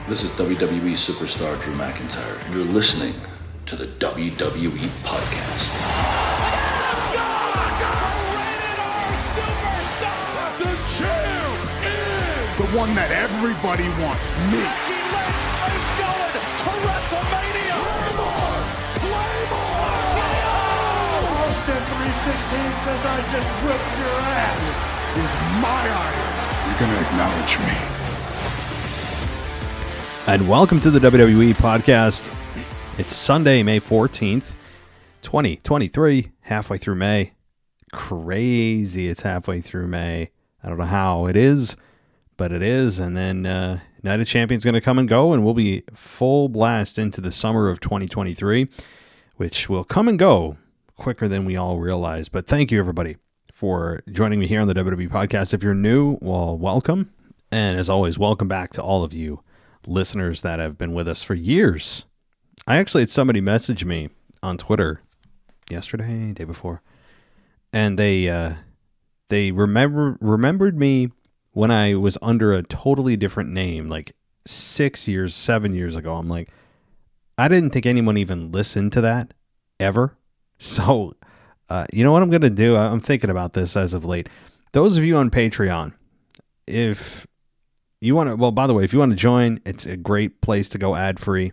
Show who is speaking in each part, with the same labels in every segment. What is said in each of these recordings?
Speaker 1: This is WWE superstar Drew McIntyre, and you're listening to the WWE Podcast.
Speaker 2: The champ is
Speaker 3: the one that everybody wants, me.
Speaker 2: Becky Lynch is going to WrestleMania. Claymore!
Speaker 3: Austin 316 says I just whipped your ass. This is my iron. You're going to acknowledge me.
Speaker 4: And welcome to the WWE Podcast. It's Sunday, May 14th, 2023, halfway through May. Crazy, it's halfway through May. I don't know how it is, but it is. And then Night of Champions going to come and go, and we'll be full blast into the summer of 2023, which will come and go quicker than we all realize. But thank you, everybody, for joining me here on the WWE Podcast. If you're new, well, welcome. And as always, welcome back to all of you listeners that have been with us for years. I actually had somebody message me on Twitter yesterday, day before, and they remembered me when I was under a totally different name, like 7 years ago. I'm like, I didn't think anyone even listened to that ever. So, you know what I'm going to do? I'm thinking about this as of late. Those of you on Patreon, if you want to, well, by the way, if you want to join, it's a great place to go ad-free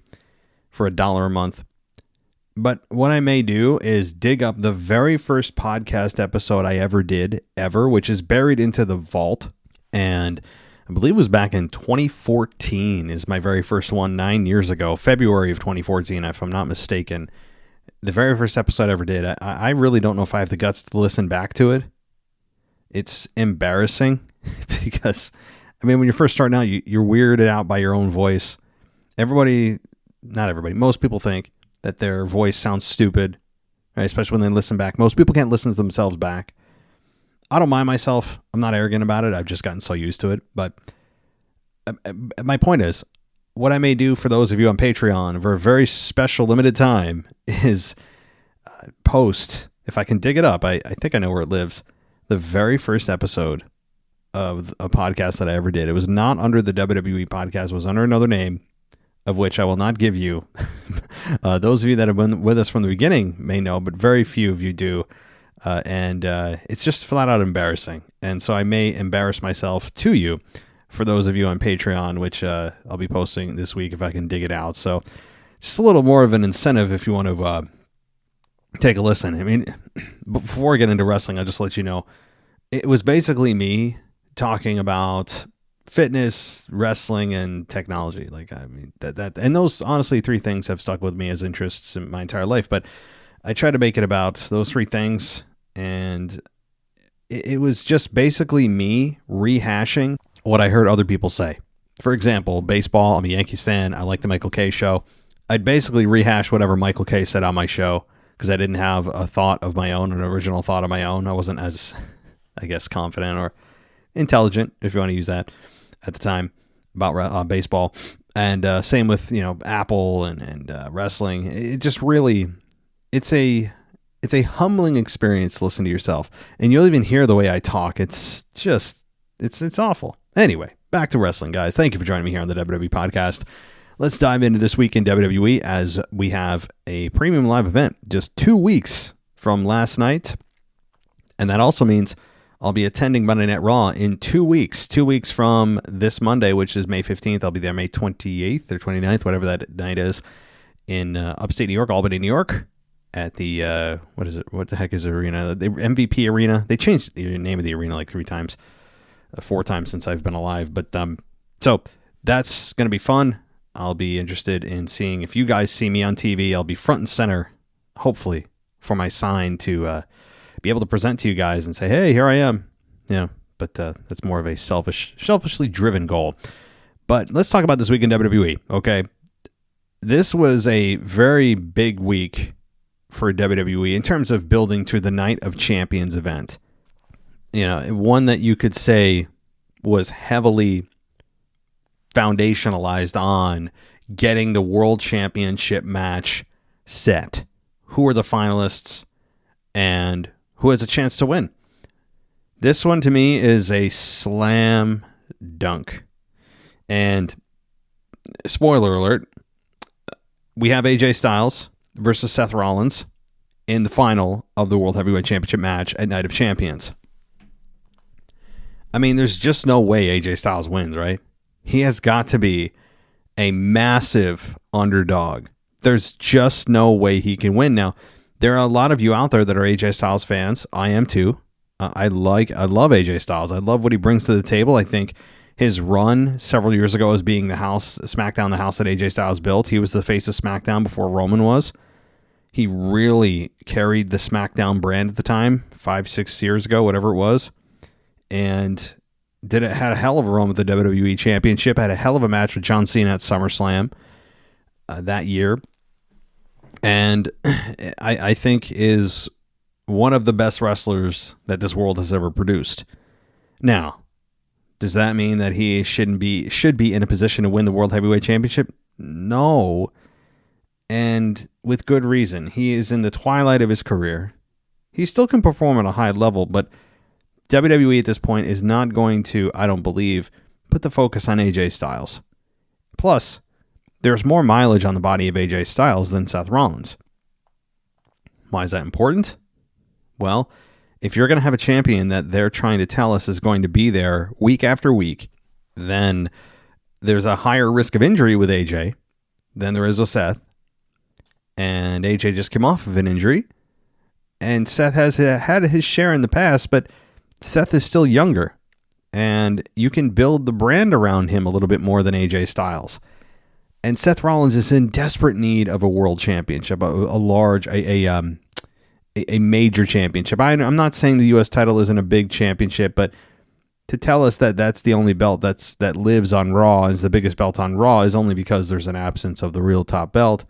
Speaker 4: for $1 a month. But what I may do is dig up the very first podcast episode I ever did, which is buried into the vault. And I believe it was back in 2014 is my very first one, 9 years ago, February of 2014, if I'm not mistaken. The very first episode I ever did. I really don't know if I have the guts to listen back to it. It's embarrassing because, I mean, when you're first starting out, you're weirded out by your own voice. Not everybody, most people think that their voice sounds stupid, right? Especially when they listen back. Most people can't listen to themselves back. I don't mind myself. I'm not arrogant about it. I've just gotten so used to it. But my point is, what I may do for those of you on Patreon for a very special limited time is post, if I can dig it up, I think I know where it lives, the very first episode of a podcast that I ever did. It was not under the WWE Podcast. It was under another name, of which I will not give you. Those of you that have been with us from the beginning may know, but very few of you do. And it's just flat out embarrassing. And so I may embarrass myself to you for those of you on Patreon, which I'll be posting this week if I can dig it out. So just a little more of an incentive if you want to take a listen. I mean, before I get into wrestling, I'll just let you know, it was basically me talking about fitness, wrestling, and technology. Like, I mean, that, and those honestly three things have stuck with me as interests in my entire life. But I try to make it about those three things, and it was just basically me rehashing what I heard other people say. For example, baseball. I'm a Yankees fan. I like the Michael Kay show. I'd basically rehash whatever Michael Kay said on my show because I didn't have a thought of my own, an original thought of my own. I wasn't as, I guess, confident or intelligent, if you want to use that, at the time about baseball. And same with, Apple and wrestling. It just really, it's a humbling experience to listen to yourself. And you'll even hear the way I talk. It's just, it's awful. Anyway, back to wrestling, guys. Thank you for joining me here on the WWE Podcast. Let's dive into this week in WWE as we have a premium live event just 2 weeks from last night. And that also means I'll be attending Monday Night Raw in 2 weeks. 2 weeks from this Monday, which is May 15th. I'll be there May 28th or 29th, whatever that night is, in upstate New York, Albany, New York, at the, what is it? What the heck is the arena? The MVP Arena. They changed the name of the arena like 4 times since I've been alive. But so that's going to be fun. I'll be interested in seeing if you guys see me on TV. I'll be front and center, hopefully, for my sign to be able to present to you guys and say, hey, here I am. Yeah, but that's more of a selfishly driven goal. But let's talk about this week in WWE, okay? This was a very big week for WWE in terms of building to the Night of Champions event. One that you could say was heavily foundationalized on getting the World Championship match set. Who are the finalists and who has a chance to win? This one to me is a slam dunk. And spoiler alert, we have AJ Styles versus Seth Rollins in the final of the World Heavyweight Championship match at Night of Champions. I mean, there's just no way AJ Styles wins, right? He has got to be a massive underdog. There's just no way he can win. Now, there are a lot of you out there that are AJ Styles fans. I am too. I love AJ Styles. I love what he brings to the table. I think his run several years ago as being SmackDown, the house that AJ Styles built. He was the face of SmackDown before Roman was. He really carried the SmackDown brand at the time, 5-6 years ago, whatever it was. And had a hell of a run with the WWE Championship, had a hell of a match with John Cena at SummerSlam that year. And I think is one of the best wrestlers that this world has ever produced. Now, does that mean that he should be in a position to win the World Heavyweight Championship? No. And with good reason. He is in the twilight of his career. He still can perform at a high level, but WWE at this point is not going to, I don't believe, put the focus on AJ Styles. Plus, there's more mileage on the body of AJ Styles than Seth Rollins. Why is that important? Well, if you're going to have a champion that they're trying to tell us is going to be there week after week, then there's a higher risk of injury with AJ than there is with Seth. And AJ just came off of an injury. And Seth has had his share in the past, but Seth is still younger. And you can build the brand around him a little bit more than AJ Styles. And Seth Rollins is in desperate need of a world championship, a major championship. I'm not saying the U.S. title isn't a big championship, but to tell us that that's the only belt that lives on Raw, is the biggest belt on Raw, is only because there's an absence of the real top belt,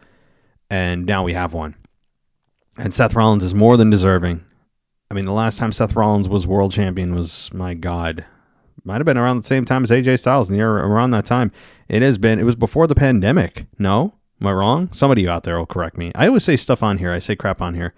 Speaker 4: and now we have one. And Seth Rollins is more than deserving. I mean, the last time Seth Rollins was world champion was, my God, might have been around the same time as AJ Styles, near around that time. It was before the pandemic. No? Am I wrong? Somebody out there will correct me. I always say stuff on here. I say crap on here.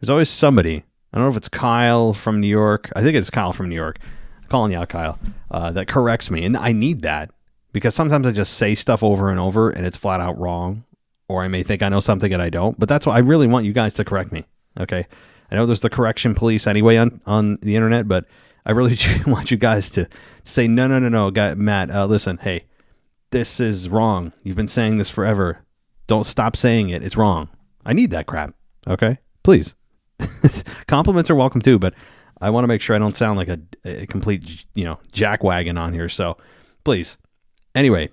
Speaker 4: There's always somebody. I don't know if it's Kyle from New York. I think it's Kyle from New York. I'm calling you out, Kyle. That corrects me. And I need that because sometimes I just say stuff over and over and it's flat out wrong. Or I may think I know something and I don't. But that's why I really want you guys to correct me. Okay? I know there's the correction police anyway on the internet, but I really want you guys to say, no, Matt, listen, hey, this is wrong. You've been saying this forever. Don't stop saying it. It's wrong. I need that crap. Okay? Please. Compliments are welcome too, but I want to make sure I don't sound like a complete, jackwagon on here. So please. Anyway,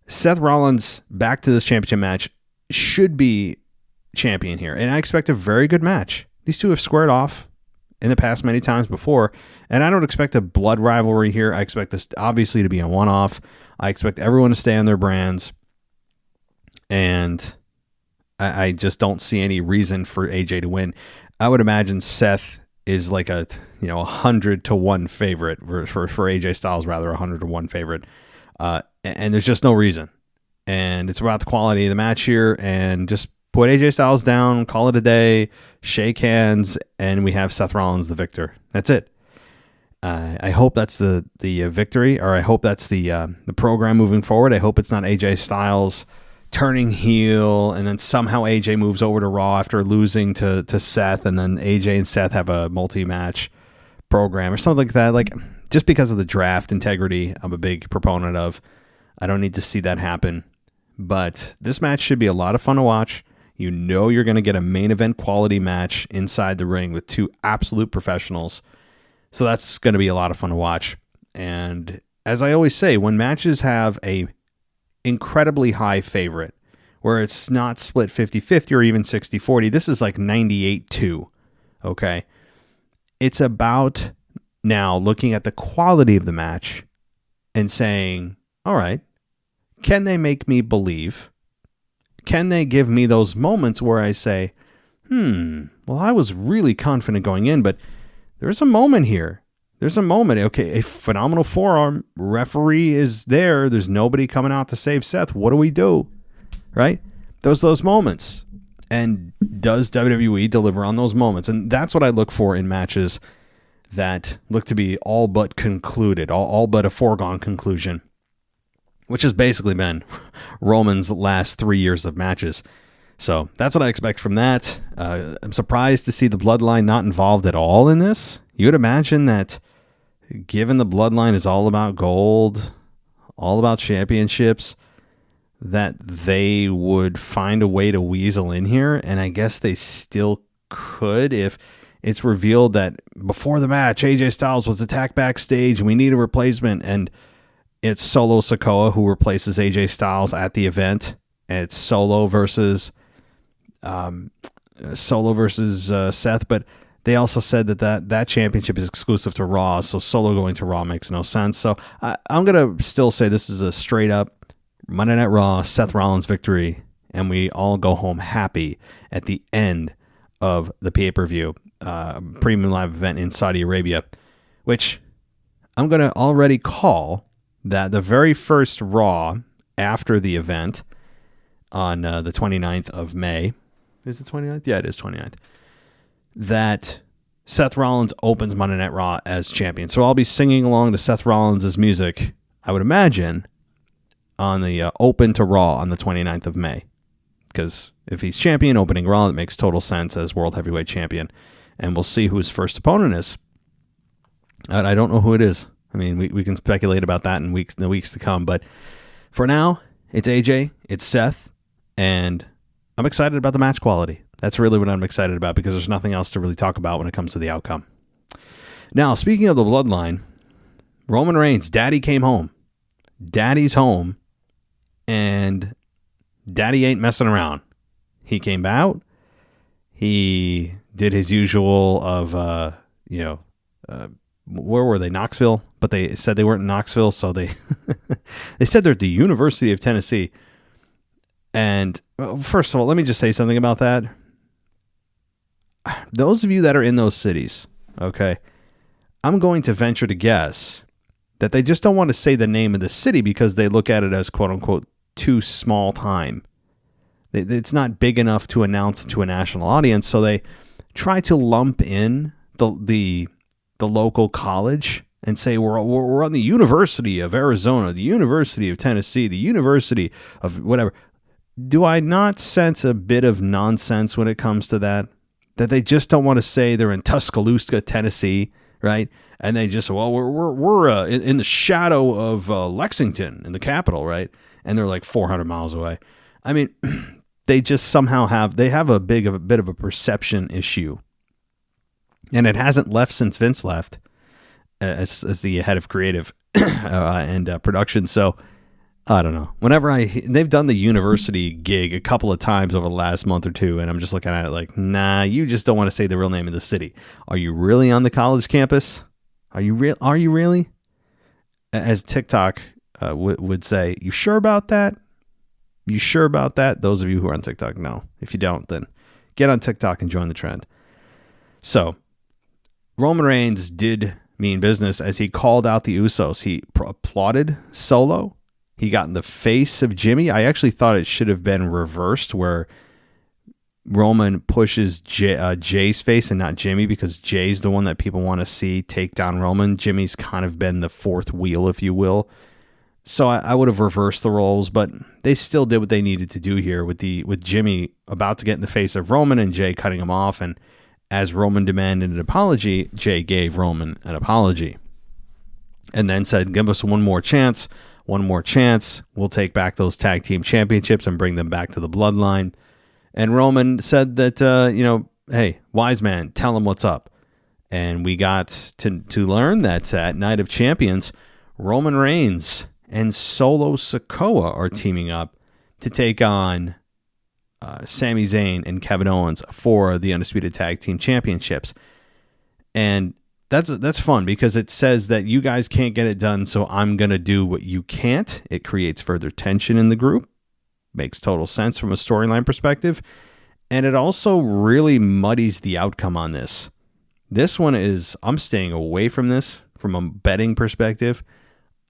Speaker 4: Seth Rollins back to this championship match should be champion here. And I expect a very good match. These two have squared off in the past many times before, and I don't expect a blood rivalry here. I expect this obviously to be a one-off. I expect everyone to stay on their brands, and I just don't see any reason for AJ to win. I would imagine Seth is like a 100-1 favorite for AJ Styles, rather 100-1 favorite, and there's just no reason. And it's about the quality of the match here, and just put AJ Styles down, call it a day, shake hands, and we have Seth Rollins the victor. That's it. I hope that's the victory, or I hope that's the program moving forward. I hope it's not AJ Styles turning heel, and then somehow AJ moves over to Raw after losing to Seth, and then AJ and Seth have a multi-match program or something like that. Like, just because of the draft integrity, I'm a big proponent of. I don't need to see that happen. But this match should be a lot of fun to watch. You know you're going to get a main event quality match inside the ring with two absolute professionals. So that's going to be a lot of fun to watch. And as I always say, when matches have a incredibly high favorite, where it's not split 50-50 or even 60-40, this is like 98-2. Okay? It's about now looking at the quality of the match and saying, all right, can they make me believe? Can they give me those moments where I say, well, I was really confident going in, but there's a moment here. There's a moment. Okay, a phenomenal forearm. Referee is there. There's nobody coming out to save Seth. What do we do? Right? Those moments. And does WWE deliver on those moments? And that's what I look for in matches that look to be all but concluded, all but a foregone conclusion. which has basically been Roman's last 3 years of matches. So that's what I expect from that. I'm surprised to see the Bloodline not involved at all in this. You would imagine that given the Bloodline is all about gold, all about championships, that they would find a way to weasel in here. And I guess they still could if it's revealed that before the match, AJ Styles was attacked backstage and we need a replacement. And it's Solo Sikoa who replaces AJ Styles at the event. And it's Solo versus Seth. But they also said that championship is exclusive to Raw. So Solo going to Raw makes no sense. So I'm going to still say this is a straight up Monday Night Raw, Seth Rollins victory. And we all go home happy at the end of the pay-per-view premium live event in Saudi Arabia, which I'm going to already call that the very first Raw after the event on the 29th of May. Is it 29th? Yeah, it is 29th. That Seth Rollins opens Monday Night Raw as champion. So I'll be singing along to Seth Rollins' music, I would imagine, on the Open to Raw on the 29th of May. Because if he's champion opening Raw, it makes total sense as World Heavyweight Champion. And we'll see who his first opponent is. I don't know who it is. I mean, we can speculate about that in the weeks to come. But for now, it's AJ, it's Seth, and I'm excited about the match quality. That's really what I'm excited about because there's nothing else to really talk about when it comes to the outcome. Now, speaking of the Bloodline, Roman Reigns, Daddy came home. Daddy's home, and Daddy ain't messing around. He came out. He did his usual of, where were they? Knoxville. But they said they weren't in Knoxville, so they they said they're at the University of Tennessee. And first of all, let me just say something about that. Those of you that are in those cities, okay, I'm going to venture to guess that they just don't want to say the name of the city because they look at it as quote unquote too small time. It's not big enough to announce to a national audience, so they try to lump in the local college and say we're on the University of Arizona, the University of Tennessee, the University of whatever. Do I not sense a bit of nonsense when it comes to that? That they just don't want to say they're in Tuscaloosa, Tennessee, right? And they just we're in the shadow of Lexington, in the capital, right? And they're like 400 miles away. I mean, they just somehow have a bit of a perception issue, and it hasn't left since Vince left as the head of creative and production. So I don't know. They've done the university gig a couple of times over the last month or two, and I'm just looking at it like, nah, you just don't want to say the real name of the city. Are you really on the college campus? Are you really? As TikTok would say, you sure about that? You sure about that? Those of you who are on TikTok, no. If you don't, then get on TikTok and join the trend. So Roman Reigns did mean business as he called out the Usos. He applauded Solo. He got in the face of Jimmy. I actually thought it should have been reversed where Roman pushes Jay's face and not Jimmy, because Jay's the one that people want to see take down Roman. Jimmy's kind of been the fourth wheel, if you will. So I would have reversed the roles, but they still did what they needed to do here with Jimmy about to get in the face of Roman and Jay cutting him off. And as Roman demanded an apology, Jay gave Roman an apology and then said, give us one more chance. We'll take back those tag team championships and bring them back to the Bloodline. And Roman said that, hey, wise man, tell him what's up. And we got to learn that at Night of Champions, Roman Reigns and Solo Sikoa are teaming up to take on Sami Zayn and Kevin Owens for the Undisputed Tag Team Championships. And that's fun because it says that you guys can't get it done, so I'm going to do what you can't. It creates further tension in the group. Makes total sense from a storyline perspective. And it also really muddies the outcome on this. This one I'm staying away from this from a betting perspective.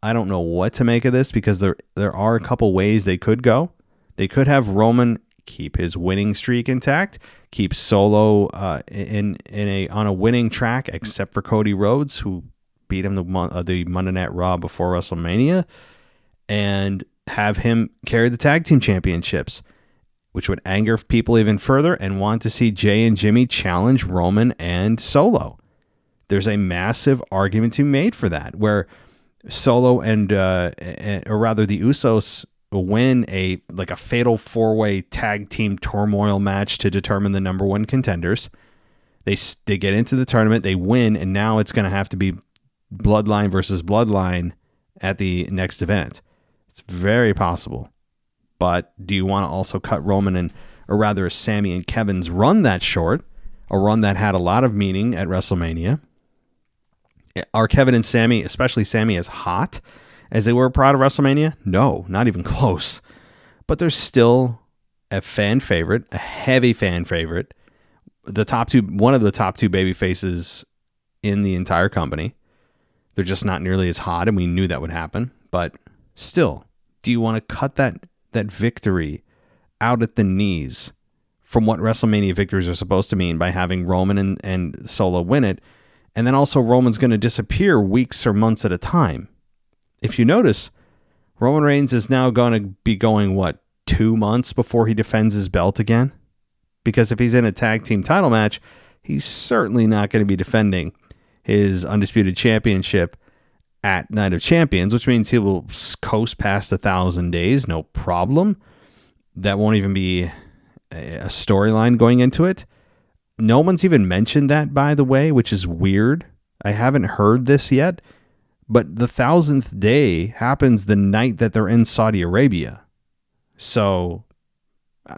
Speaker 4: I don't know what to make of this because there are a couple ways they could go. They could have Roman keep his winning streak intact, keep Solo on a winning track, except for Cody Rhodes, who beat him the Monday Night Raw before WrestleMania, and have him carry the tag team championships, which would anger people even further and want to see Jay and Jimmy challenge Roman and Solo. There's a massive argument to be made for that, where Solo or rather the Usos win a fatal 4-way tag team turmoil match to determine the number one contenders. They get into the tournament, they win, and now it's going to have to be Bloodline versus Bloodline at the next event. It's very possible. But do you want to also cut Roman or rather Sammy and Kevin's run that short, a run that had a lot of meaning at WrestleMania? Are Kevin and Sammy, especially Sammy, as hot as they were prior to WrestleMania? No, not even close. But they're still a fan favorite, a heavy fan favorite. One of the top two baby faces in the entire company. They're just not nearly as hot, and we knew that would happen. But still, do you want to cut that victory out at the knees from what WrestleMania victories are supposed to mean by having Roman and Solo win it? And then also Roman's going to disappear weeks or months at a time. If you notice, Roman Reigns is now going to be going, 2 months before he defends his belt again? Because if he's in a tag team title match, he's certainly not going to be defending his Undisputed Championship at Night of Champions, which means he will coast past 1,000 days, no problem. That won't even be a storyline going into it. No one's even mentioned that, by the way, which is weird. I haven't heard this yet, but the 1,000th day happens the night that they're in Saudi Arabia. So,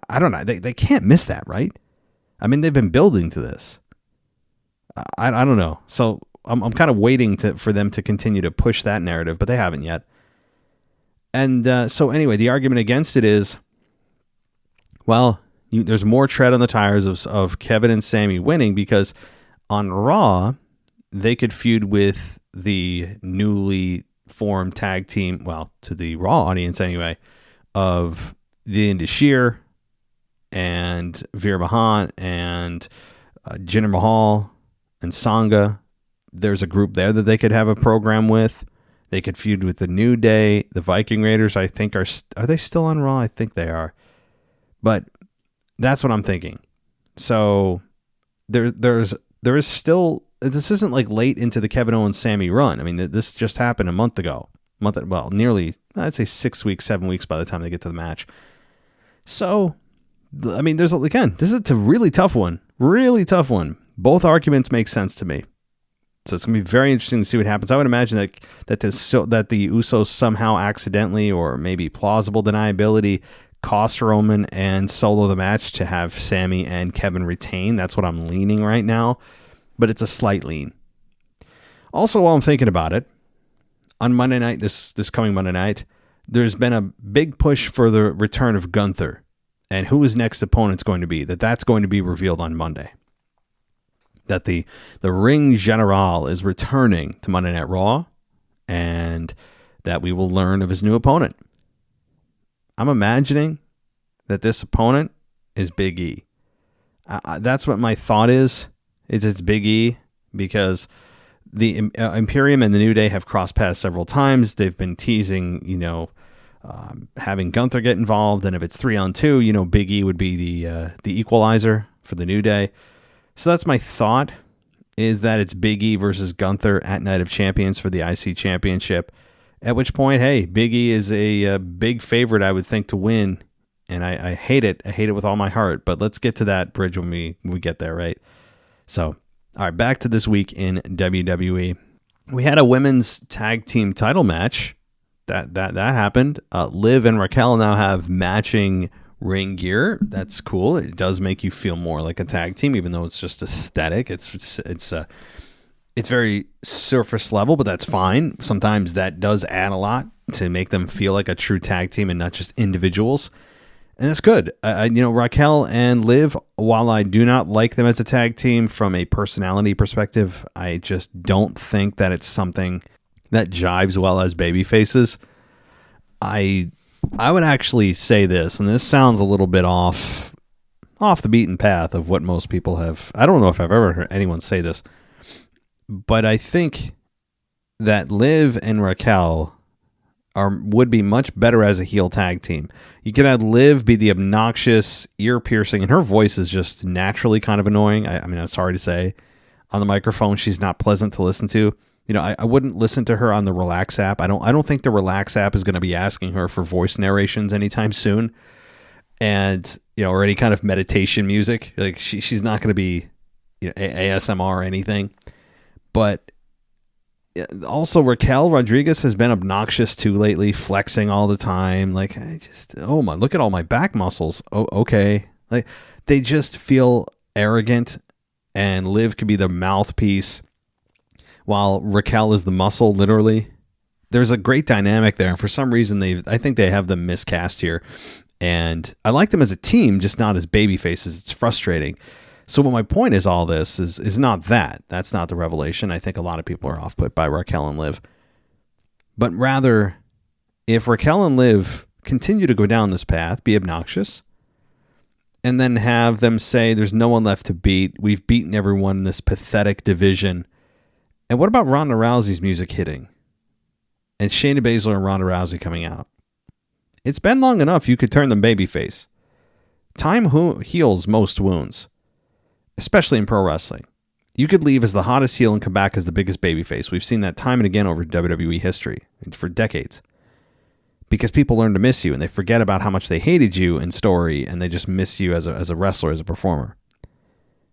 Speaker 4: I don't know. They can't miss that, right? I mean, they've been building to this. I don't know. So, I'm kind of waiting for them to continue to push that narrative, but they haven't yet. And so anyway, the argument against it is, there's more tread on the tires of Kevin and Sammy winning, because on Raw, they could feud with the newly formed tag team, to the Raw audience anyway, of the Indashir and Veer Mahan and Jinder Mahal and Sangha. There's a group there that they could have a program with. They could feud with the New Day. The Viking Raiders, I think, are they still on Raw? I think they are. But that's what I'm thinking. So there is still, this isn't like late into the Kevin Owens Sammy run. I mean, this just happened a month ago. Nearly, I'd say 6 weeks, 7 weeks by the time they get to the match. So, I mean, this is a really tough one. Really tough one. Both arguments make sense to me. So it's going to be very interesting to see what happens. I would imagine that the Usos somehow accidentally, or maybe plausible deniability, cost Roman and Solo the match to have Sammy and Kevin retain. That's what I'm leaning right now, but it's a slight lean. Also, while I'm thinking about it, on Monday night, this coming Monday night, there's been a big push for the return of Gunther, and who his next opponent's going to be. That's going to be revealed on Monday. That the Ring General is returning to Monday Night Raw, and that we will learn of his new opponent. I'm imagining that this opponent is Big E. That's what my thought is it's Big E, because the Imperium and the New Day have crossed paths several times. They've been teasing, having Gunther get involved, and if it's 3-on-2, Big E would be the equalizer for the New Day. So that's my thought, is that it's Big E versus Gunther at Night of Champions for the IC Championship. At which point, hey, Big E is a big favorite, I would think, to win. And I hate it. I hate it with all my heart. But let's get to that bridge when we get there, right? So, all right, back to this week in WWE. We had a women's tag team title match. That happened. Liv and Raquel now have matching ring gear. That's cool. It does make you feel more like a tag team, even though it's just aesthetic. It's very surface level, but that's fine. Sometimes that does add a lot to make them feel like a true tag team and not just individuals. And that's good. Raquel and Liv, while I do not like them as a tag team from a personality perspective, I just don't think that it's something that jives well as baby faces. I would actually say this, and this sounds a little bit off the beaten path of what most people have. I don't know if I've ever heard anyone say this, but I think that Liv and Raquel would be much better as a heel tag team. You could have Liv be the obnoxious, ear-piercing, and her voice is just naturally kind of annoying. I mean, I'm sorry to say. On the microphone, she's not pleasant to listen to. You know, I wouldn't listen to her on the Relax app. I don't think the Relax app is going to be asking her for voice narrations anytime soon. And, you know, or any kind of meditation music. Like, she's not going to be, you know, ASMR or anything. But also, Raquel Rodriguez has been obnoxious too lately, flexing all the time. Like, look at all my back muscles. Oh, okay. Like, they just feel arrogant, and Liv could be the mouthpiece while Raquel is the muscle, literally. There's a great dynamic there. And for some reason, I think they have them miscast here. And I like them as a team, just not as baby faces. It's frustrating. So what my point is, all this is not that. That's not the revelation. I think a lot of people are off-put by Raquel and Liv. But rather, if Raquel and Liv continue to go down this path, be obnoxious, and then have them say there's no one left to beat, we've beaten everyone in this pathetic division. And what about Ronda Rousey's music hitting? And Shayna Baszler and Ronda Rousey coming out? It's been long enough you could turn them babyface. Time heals most wounds. Especially in pro wrestling. You could leave as the hottest heel and come back as the biggest babyface. We've seen that time and again over WWE history for decades. Because people learn to miss you and they forget about how much they hated you in story, and they just miss you as a wrestler, as a performer.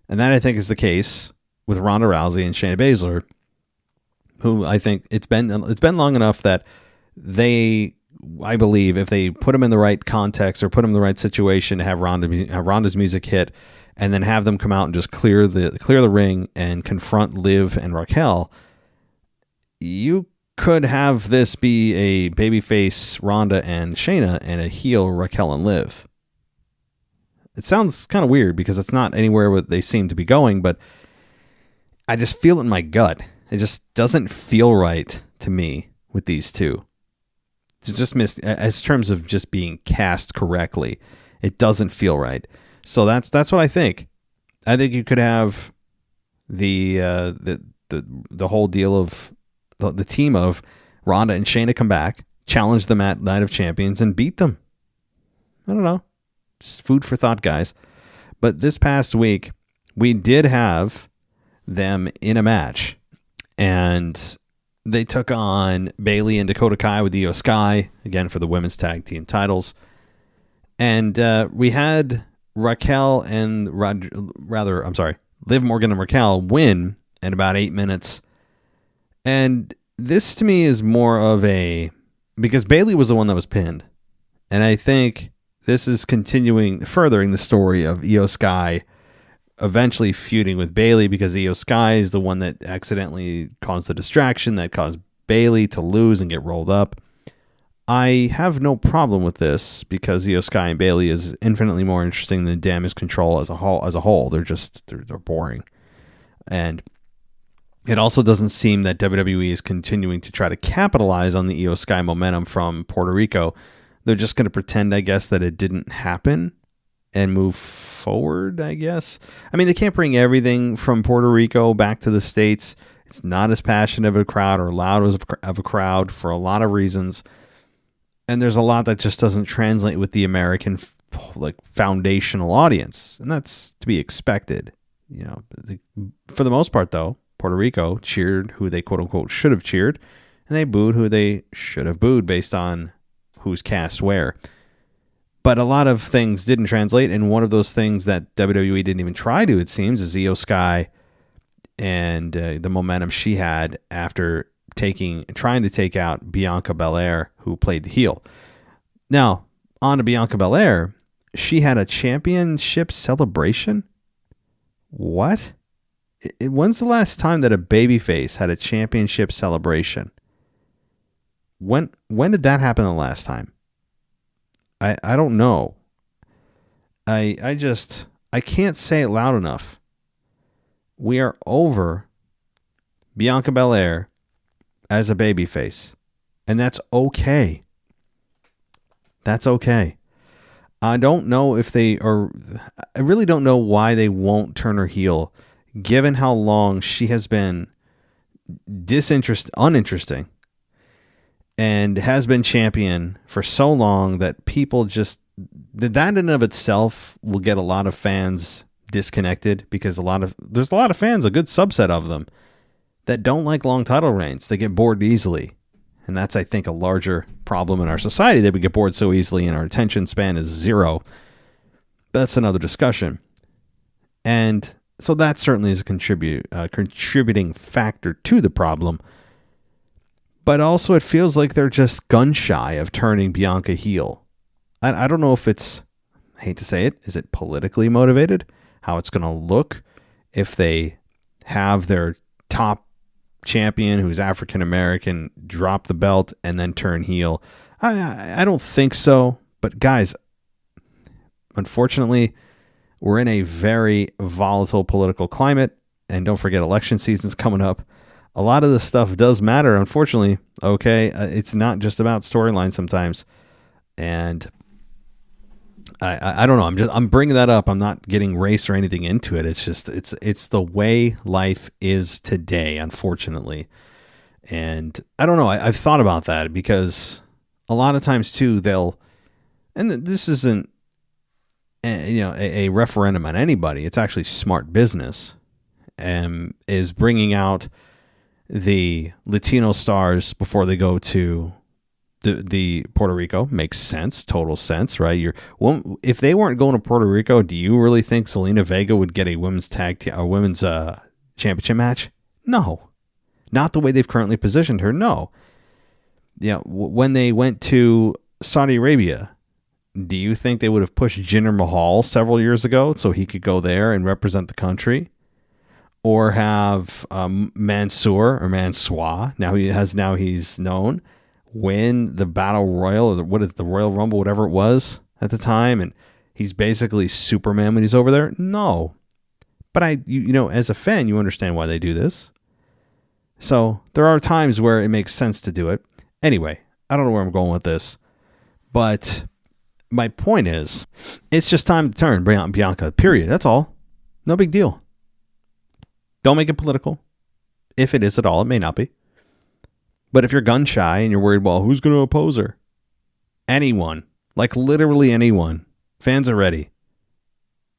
Speaker 4: And that, I think, is the case with Ronda Rousey and Shayna Baszler, who I think it's been long enough that I believe if they put them in the right context or put them in the right situation to have Ronda's music hit, and then have them come out and just clear the ring and confront Liv and Raquel, you could have this be a babyface Ronda and Shayna and a heel Raquel and Liv. It sounds kind of weird because it's not anywhere where they seem to be going, but I just feel it in my gut. It just doesn't feel right to me with these two. It's just as terms of just being cast correctly. It doesn't feel right. So that's what I think. I think you could have the whole deal of the team of Ronda and Shayna come back, challenge them at Night of Champions, and beat them. I don't know. Just food for thought, guys. But this past week, we did have them in a match, and they took on Bayley and Dakota Kai with Io Sky, again for the women's tag team titles. And we had Raquel and Liv Morgan and Raquel win in about 8 minutes. And this to me is more of because Bayley was the one that was pinned. And I think this is furthering the story of Io Sky eventually feuding with Bayley, because Io Sky is the one that accidentally caused the distraction that caused Bayley to lose and get rolled up. I have no problem with this because Io Sky and Bayley is infinitely more interesting than Damage Control as a whole. They're boring. And it also doesn't seem that WWE is continuing to try to capitalize on the Io Sky momentum from Puerto Rico. They're just going to pretend, I guess, that it didn't happen and move forward, I guess. I mean, they can't bring everything from Puerto Rico back to the States. It's not as passionate of a crowd or loud of a crowd for a lot of reasons. And there's a lot that just doesn't translate with the American foundational audience. And that's to be expected. You know, for the most part, though, Puerto Rico cheered who they quote unquote should have cheered, and they booed who they should have booed based on who's cast where. But a lot of things didn't translate, and one of those things that WWE didn't even try to, it seems, is Io Sky and the momentum she had after trying to take out Bianca Belair, who played the heel. Now, on to Bianca Belair, she had a championship celebration? What? When's the last time that a babyface had a championship celebration? When did that happen the last time? I don't know. I can't say it loud enough. We are over Bianca Belair as a babyface. And that's okay. That's okay. I don't know if I really don't know why they won't turn her heel, given how long she has been uninteresting. and has been champion for so long that people just, that in and of itself will get a lot of fans disconnected, because there's a lot of fans, a good subset of them, that don't like long title reigns. They get bored easily. And that's, I think, a larger problem in our society, that we get bored so easily and our attention span is zero. But that's another discussion. And so that certainly is a contributing factor to the problem. But also it feels like they're just gun shy of turning Bianca heel. I don't know if it's, I hate to say it, is it politically motivated? How it's going to look if they have their top champion who's African American drop the belt and then turn heel. I don't think so. But guys, unfortunately, we're in a very volatile political climate, and don't forget election season's coming up. A lot of this stuff does matter, unfortunately. Okay, it's not just about storyline sometimes, and I don't know. I'm bringing that up. I'm not getting race or anything into it. It's just it's the way life is today, unfortunately. And I don't know. I've thought about that, because a lot of times too, and this isn't a referendum on anybody. It's actually smart business, is bringing out the Latino stars before they go to the Puerto Rico. Makes sense, total sense, right? If they weren't going to Puerto Rico, do you really think Zelina Vega would get a women's championship match? No, not the way they've currently positioned her. No. When they went to Saudi Arabia, do you think they would have pushed Jinder Mahal several years ago so he could go there and represent the country? Or have Mansoor, now he's known, win the Battle Royal, or what is the Royal Rumble, whatever it was at the time, and he's basically Superman when he's over there? No. But as a fan, you understand why they do this. So there are times where it makes sense to do it. Anyway, I don't know where I'm going with this, but my point is, it's just time to turn Bianca, period. That's all. No big deal. Don't make it political. If it is at all, it may not be. But if you're gun shy and you're worried, well, who's going to oppose her? Anyone. Like literally anyone. Fans are ready.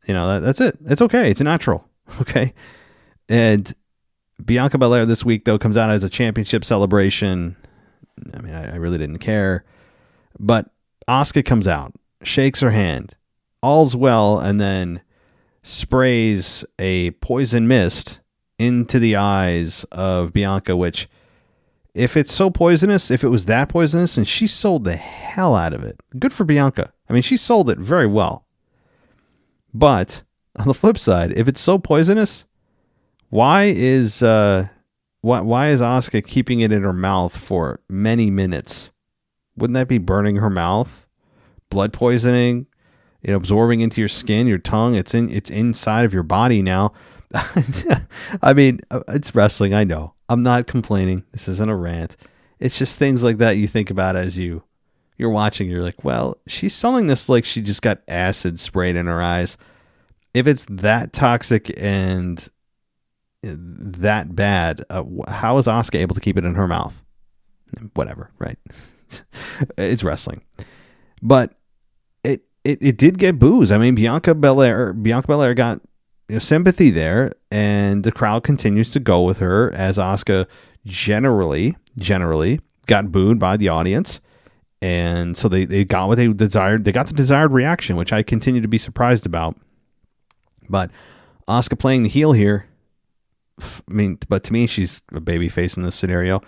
Speaker 4: That's it. It's okay. It's natural. Okay. And Bianca Belair this week, though, comes out as a championship celebration. I mean, I really didn't care. But Asuka comes out, shakes her hand. All's well, and then sprays a poison mist into the eyes of Bianca, which, if it's so poisonous, if it was that poisonous, and she sold the hell out of it, good for Bianca. I mean, she sold it very well. But on the flip side, if it's so poisonous, why is Asuka keeping it in her mouth for many minutes? Wouldn't that be burning her mouth, blood poisoning, absorbing into your skin, your tongue? It's inside of your body now. I mean, it's wrestling. I know. I'm not complaining. This isn't a rant. It's just things like that you think about as you're watching. You're like, well, she's selling this like she just got acid sprayed in her eyes. If it's that toxic and that bad, how is Asuka able to keep it in her mouth? Whatever, right? It's wrestling. But it did get boos. I mean, Bianca Belair got sympathy there, and the crowd continues to go with her, as Asuka generally got booed by the audience. And so they got what they desired. They got the desired reaction, which I continue to be surprised about. But Asuka playing the heel here, but to me, she's a babyface in this scenario.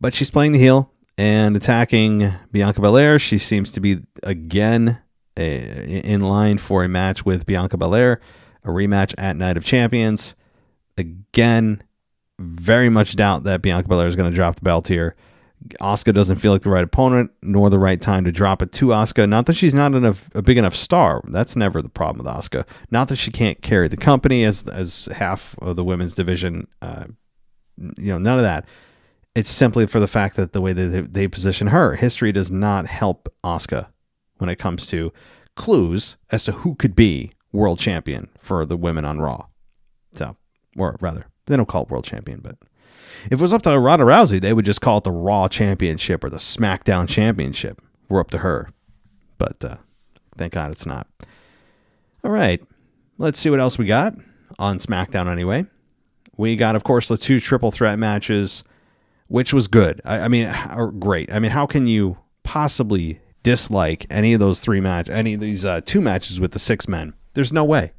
Speaker 4: But she's playing the heel and attacking Bianca Belair. She seems to be, again, in line for a match with Bianca Belair, a rematch at Night of Champions. Again, very much doubt that Bianca Belair is going to drop the belt here. Asuka doesn't feel like the right opponent, nor the right time to drop it to Asuka. Not that she's not a big enough star. That's never the problem with Asuka. Not that she can't carry the company as half of the women's division. None of that. It's simply for the fact that the way that they position her. History does not help Asuka when it comes to clues as to who could be world champion for the women on Raw. So, or rather, they don't call it world champion, but If it was up to Ronda Rousey, they would just call it the Raw Championship or the SmackDown Championship. We're up to her. But thank God it's not. All right. Let's see what else we got on SmackDown anyway. We got, of course, the 2 triple threat matches, which was good. I mean, great. I mean, how can you possibly dislike any of those 2 matches with the 6 men? There's no way.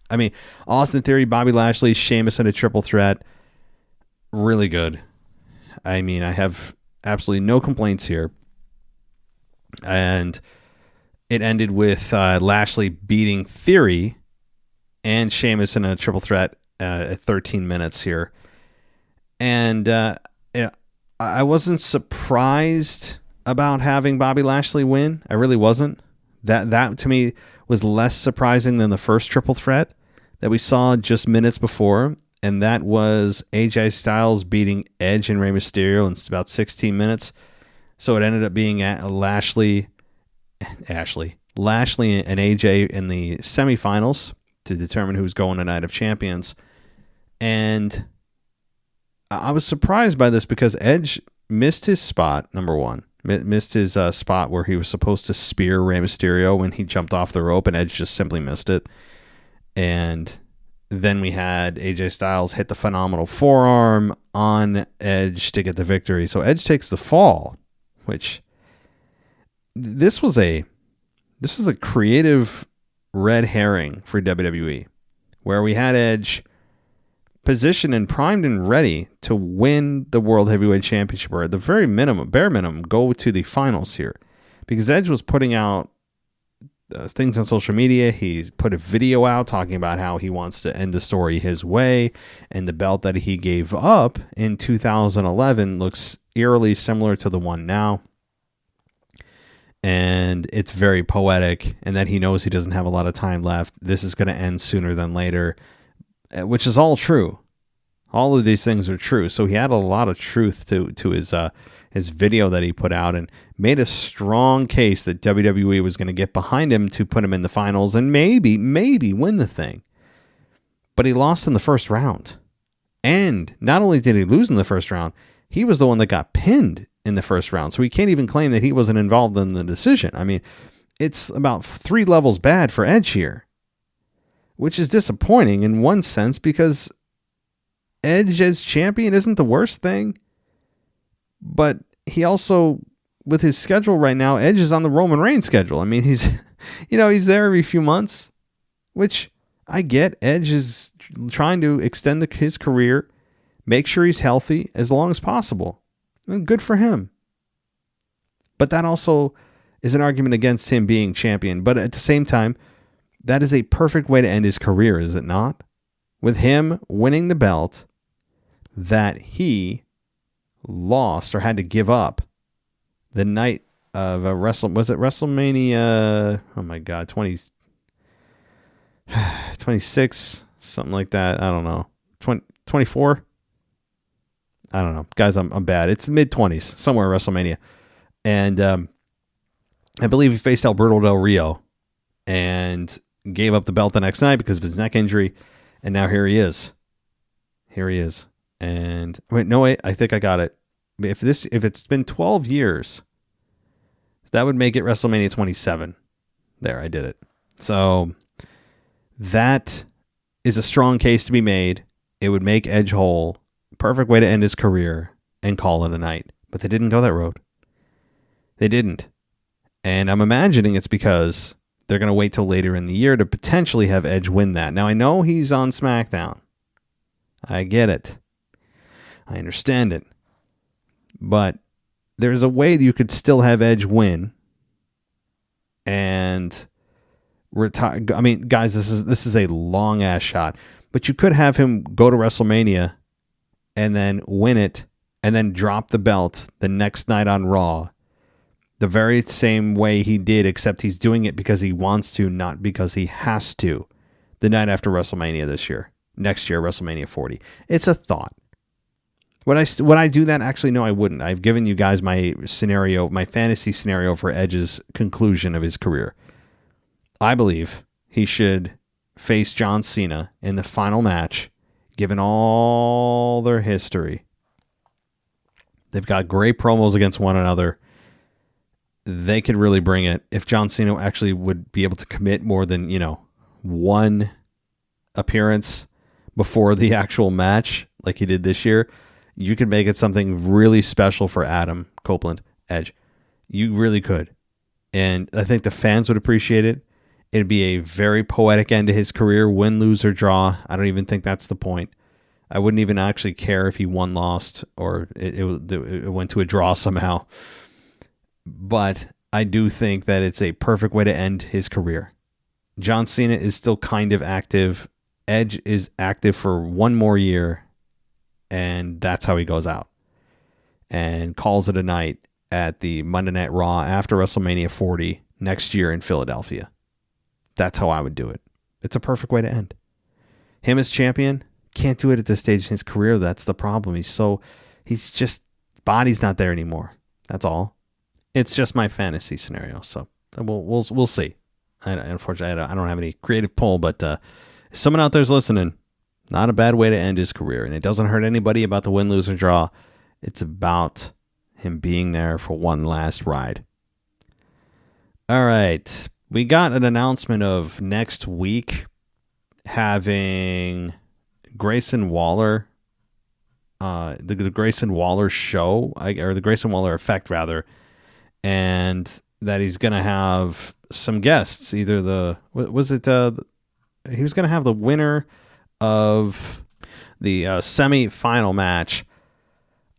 Speaker 4: I mean, Austin Theory, Bobby Lashley, Sheamus in a triple threat. Really good. I mean, I have absolutely no complaints here. And it ended with Lashley beating Theory and Sheamus in a triple threat at 13 minutes here. And I wasn't surprised about having Bobby Lashley win. I really wasn't. That to me was less surprising than the first triple threat that we saw just minutes before, and that was AJ Styles beating Edge and Rey Mysterio in about 16 minutes. So it ended up being Lashley and AJ in the semifinals to determine who's going to Night of Champions. And I was surprised by this because Edge missed his spot, number one. Missed his spot where he was supposed to spear Rey Mysterio when he jumped off the rope, and Edge just simply missed it. And then we had AJ Styles hit the phenomenal forearm on Edge to get the victory. So Edge takes the fall, which this was a creative red herring for WWE, where we had Edge positioned and primed and ready to win the World Heavyweight Championship, or at the bare minimum, go to the finals here. Because Edge was putting out things on social media. He put a video out talking about how he wants to end the story his way, and the belt that he gave up in 2011 looks eerily similar to the one now. And it's very poetic, and that he knows he doesn't have a lot of time left. This is going to end sooner than later, which is all true. All of these things are true. So he had a lot of truth to his video that he put out, and made a strong case that WWE was going to get behind him to put him in the finals and maybe win the thing. But he lost in the first round. And not only did he lose in the first round, he was the one that got pinned in the first round. So he can't even claim that he wasn't involved in the decision. I mean, it's about 3 levels bad for Edge here, which is disappointing in one sense, because Edge as champion isn't the worst thing. But he also, with his schedule right now, Edge is on the Roman Reigns schedule. I mean, he's there every few months, which I get. Edge is trying to extend his career, make sure he's healthy as long as possible. And good for him. But that also is an argument against him being champion. But at the same time, that is a perfect way to end his career, is it not? With him winning the belt that he lost or had to give up the night of WrestleMania? Oh my God, 26, something like that. I don't know. 24? I don't know. Guys, I'm bad. It's mid-20s, somewhere in WrestleMania. And I believe he faced Alberto Del Rio and gave up the belt the next night because of his neck injury. And now here he is. And wait, I think I got it. If it's been 12 years, that would make it WrestleMania 27. There, I did it. So that is a strong case to be made. It would make Edge whole. Perfect way to end his career and call it a night. But they didn't go that road. They didn't. And I'm imagining it's because they're going to wait till later in the year to potentially have Edge win that. Now, I know he's on SmackDown. I get it. I understand it. But there's a way that you could still have Edge win and retire. I mean, guys, this is a long ass shot. But you could have him go to WrestleMania and then win it and then drop the belt the next night on Raw. The very same way he did, except he's doing it because he wants to, not because he has to. The night after WrestleMania this year. Next year, WrestleMania 40. It's a thought. Would I do that? Actually, no, I wouldn't. I've given you guys my scenario, my fantasy scenario for Edge's conclusion of his career. I believe he should face John Cena in the final match, given all their history. They've got great promos against one another. They could really bring it. If John Cena actually would be able to commit more than, one appearance before the actual match, like he did this year, you could make it something really special for Adam Copeland, Edge. You really could. And I think the fans would appreciate it. It'd be a very poetic end to his career, win, lose, or draw. I don't even think that's the point. I wouldn't even actually care if he won, lost, or it went to a draw somehow. But I do think that it's a perfect way to end his career. John Cena is still kind of active. Edge is active for one more year, and that's how he goes out and calls it a night at the Monday Night Raw after WrestleMania 40 next year in Philadelphia. That's how I would do it. It's a perfect way to end. Him as champion, can't do it at this stage in his career. That's the problem. He's just, body's not there anymore. That's all. It's just my fantasy scenario. So we'll see. Unfortunately, I don't have any creative pull, but if someone out there's listening, not a bad way to end his career. And it doesn't hurt anybody about the win, lose, or draw. It's about him being there for one last ride. All right. We got an announcement of next week having Grayson Waller, the Grayson Waller show, or the Grayson Waller effect, rather, and that he's going to have some guests. Either he was going to have the winner of the semi-final match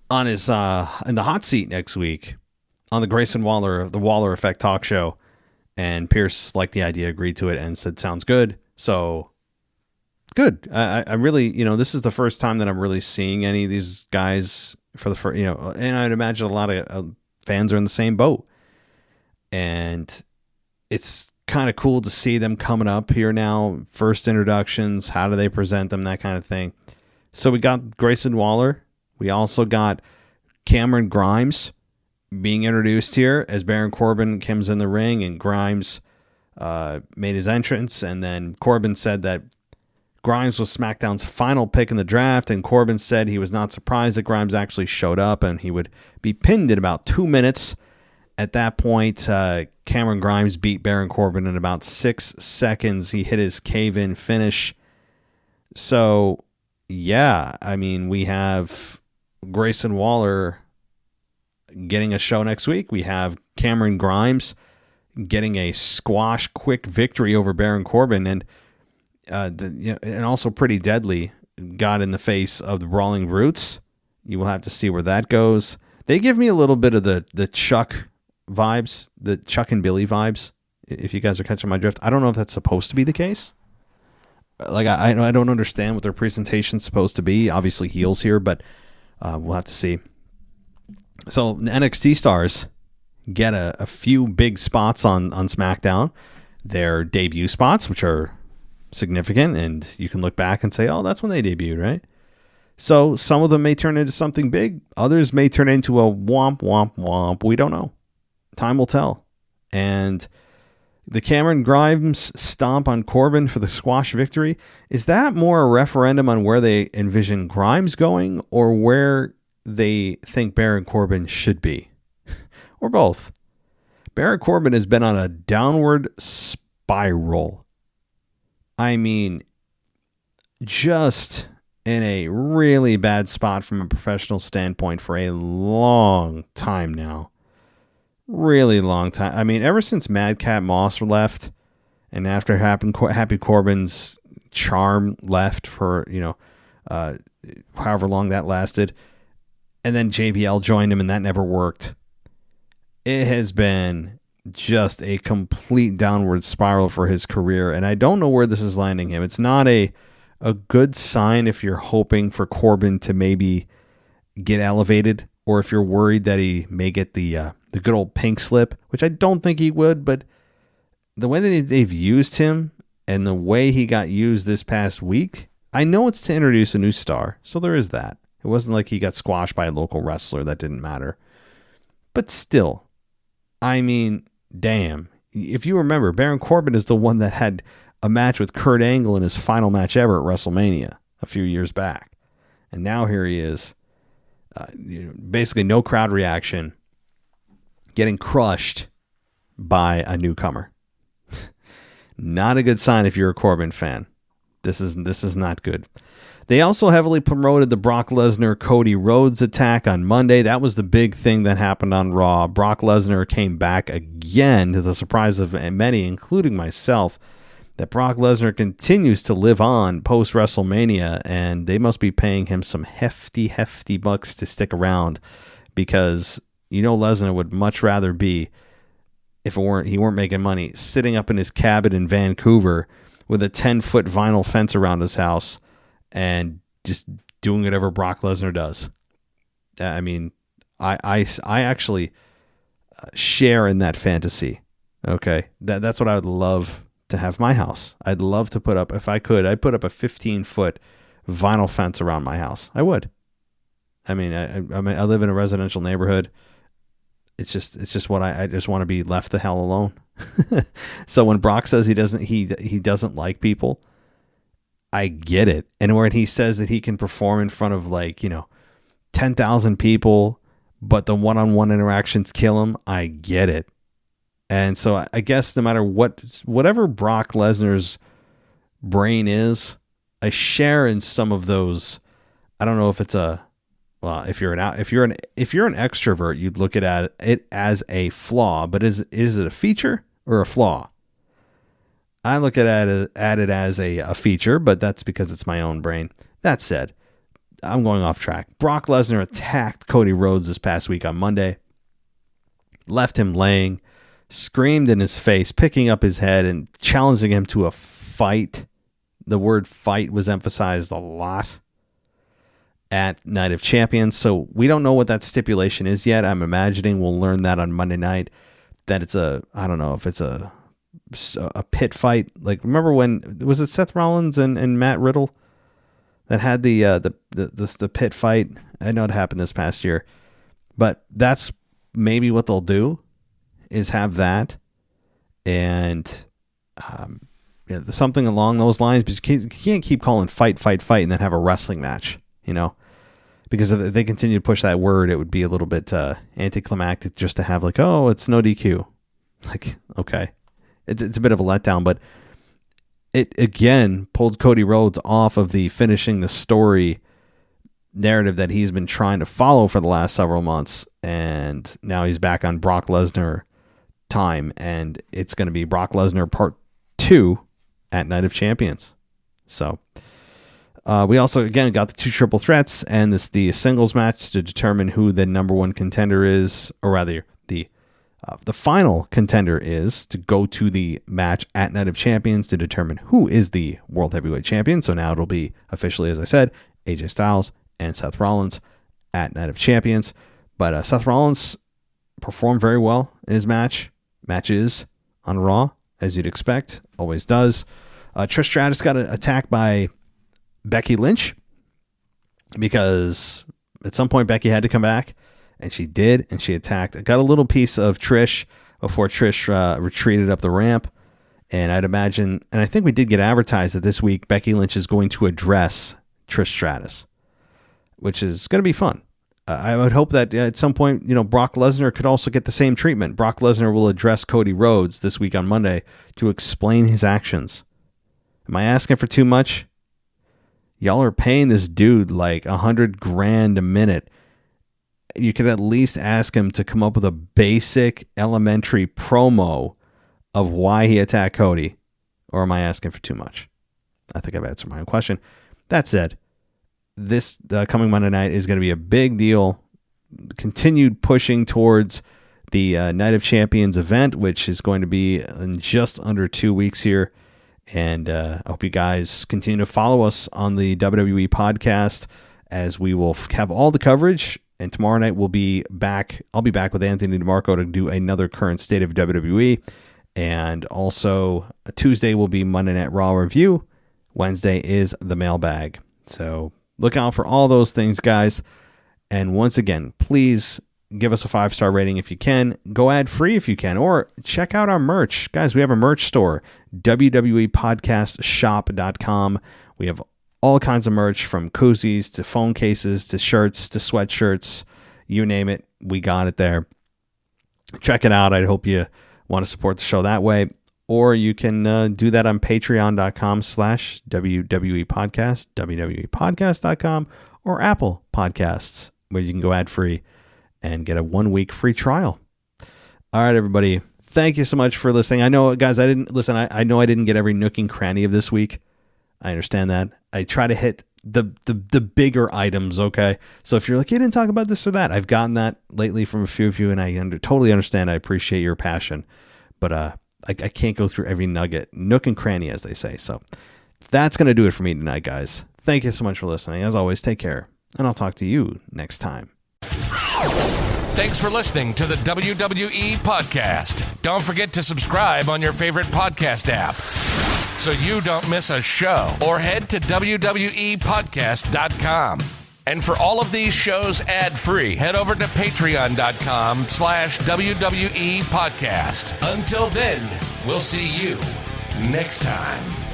Speaker 4: on his in the hot seat next week on the Grayson Waller, the Waller Effect talk show. And Pierce liked the idea, agreed to it, and said, sounds good. So, good. I really, this is the first time that I'm really seeing any of these guys for the first, and I'd imagine a lot of fans are in the same boat. And it's kind of cool to see them coming up here now. First introductions, how do they present them, that kind of thing. So we got Grayson Waller. We also got Cameron Grimes being introduced here as Baron Corbin comes in the ring, and Grimes made his entrance, and then Corbin said that Grimes was SmackDown's final pick in the draft, and Corbin said he was not surprised that Grimes actually showed up and he would be pinned in about 2 minutes. At that point, Cameron Grimes beat Baron Corbin in about 6 seconds. He hit his cave-in finish. So, yeah, I mean, we have Grayson Waller getting a show next week. We have Cameron Grimes getting a squash quick victory over Baron Corbin, and and also Pretty Deadly got in the face of the Brawling Brutes. You will have to see where that goes. They give me a little bit of the Chuck vibes, the Chuck and Billy vibes, if you guys are catching my drift. I don't know if that's supposed to be the case. Like, I don't understand what their presentation's supposed to be. Obviously heels here, but we'll have to see. So the NXT stars get a few big spots on SmackDown. Their debut spots, which are significant, and you can look back and say, oh, that's when they debuted, right? So some of them may turn into something big. Others may turn into a womp, womp, womp. We don't know. Time will tell. And the Cameron Grimes stomp on Corbin for the squash victory, is that more a referendum on where they envision Grimes going, or where they think Baron Corbin should be? Or both? Baron Corbin has been on a downward spiral. I mean, just in a really bad spot from a professional standpoint for a long time now. Really long time. I mean, ever since Madcap Moss left, and after Happy Corbin's charm left for, however long that lasted, and then JBL joined him and that never worked. It has been just a complete downward spiral for his career, and I don't know where this is landing him. It's not a good sign if you're hoping for Corbin to maybe get elevated, or if you're worried that he may get the good old pink slip, which I don't think he would, but the way that they've used him and the way he got used this past week, I know it's to introduce a new star, so there is that. It wasn't like he got squashed by a local wrestler. That didn't matter. But still, I mean, damn. If you remember, Baron Corbin is the one that had a match with Kurt Angle in his final match ever at WrestleMania a few years back. And now here he is basically no crowd reaction, getting crushed by a newcomer. Not a good sign if you're a Corbin fan. This is not good. They also heavily promoted the Brock Lesnar Cody Rhodes attack on Monday. That was the big thing that happened on Raw. Brock Lesnar came back again, to the surprise of many, including myself, that Brock Lesnar continues to live on post WrestleMania, and they must be paying him some hefty bucks to stick around, because Lesnar would much rather be, if he weren't making money, sitting up in his cabin in Vancouver with a 10-foot vinyl fence around his house and just doing whatever Brock Lesnar does. I mean, I actually share in that fantasy. Okay, that's what I would love to have my house. I'd love to put up, if I could, I'd put up a 15-foot vinyl fence around my house. I would. I mean, I live in a residential neighborhood. It's just what I just want to be left the hell alone. So when Brock says he doesn't like people, I get it. And when he says that he can perform in front of 10,000 people, but the one-on-one interactions kill him, I get it. And so I guess no matter whatever Brock Lesnar's brain is, I share in some of those. I don't know if it's if you're an extrovert, you'd look at it as a flaw, but is it a feature or a flaw? I look at it as a feature, but that's because it's my own brain. That said, I'm going off track. Brock Lesnar attacked Cody Rhodes this past week on Monday, left him laying, screamed in his face, picking up his head and challenging him to a fight. The word fight was emphasized a lot at Night of Champions. So we don't know what that stipulation is yet. I'm imagining we'll learn that on Monday night, that I don't know if it's a pit fight. Like, remember when, was it Seth Rollins and Matt Riddle that had the pit fight? I know it happened this past year, but that's maybe what they'll do, is have that and something along those lines. But you can't keep calling fight and then have a wrestling match, because if they continue to push that word, it would be a little bit anticlimactic just to have it's no DQ. Okay, it's a bit of a letdown, but it again pulled Cody Rhodes off of the finishing the story narrative that he's been trying to follow for the last several months, and now he's back on Brock Lesnar time, and it's going to be Brock Lesnar Part 2 at Night of Champions. So we also again got the 2 triple threats and the singles match to determine who the number one contender is, or rather the final contender is to go to the match at Night of Champions to determine who is the World Heavyweight Champion. So now it'll be officially, as I said, AJ Styles and Seth Rollins at Night of Champions. But Seth Rollins performed very well in his matches on Raw, as you'd expect, always does. Trish Stratus got attacked by Becky Lynch because at some point Becky had to come back, and she did, and she attacked. Got a little piece of Trish before Trish retreated up the ramp, and I'd imagine, and I think we did get advertised that this week Becky Lynch is going to address Trish Stratus, which is going to be fun. I would hope that at some point, Brock Lesnar could also get the same treatment. Brock Lesnar will address Cody Rhodes this week on Monday to explain his actions. Am I asking for too much? Y'all are paying this dude $100,000 a minute. You could at least ask him to come up with a basic elementary promo of why he attacked Cody. Or am I asking for too much? I think I've answered my own question. That said, this coming Monday night is going to be a big deal. Continued pushing towards the Night of Champions event, which is going to be in just under 2 weeks here. And I hope you guys continue to follow us on the WWE podcast, as we will have all the coverage. And tomorrow night we'll be back. I'll be back with Anthony DeMarco to do another current state of WWE. And also Tuesday will be Monday Night Raw review. Wednesday is the mailbag. So look out for all those things, guys. And once again, please give us a 5-star rating if you can. Go ad-free if you can. Or check out our merch. Guys, we have a merch store, WWEpodcastshop.com. We have all kinds of merch, from koozies to phone cases to shirts to sweatshirts, you name it, we got it there. Check it out. I hope you want to support the show that way. Or you can do that on patreon.com/WWE Podcast, WWEpodcast.com, or Apple Podcasts, where you can go ad-free and get a 1-week free trial. All right, everybody. Thank you so much for listening. I know, guys, I know I didn't get every nook and cranny of this week. I understand that. I try to hit the bigger items, okay? So if you're like, you didn't talk about this or that, I've gotten that lately from a few of you, and I totally understand. I appreciate your passion. But I can't go through every nugget, nook and cranny, as they say. So that's going to do it for me tonight, guys. Thank you so much for listening. As always, take care, and I'll talk to you next time.
Speaker 5: Thanks for listening to the WWE Podcast. Don't forget to subscribe on your favorite podcast app so you don't miss a show, or head to WWEpodcast.com. And for all of these shows ad-free, head over to patreon.com/WWE Podcast. Until then, we'll see you next time.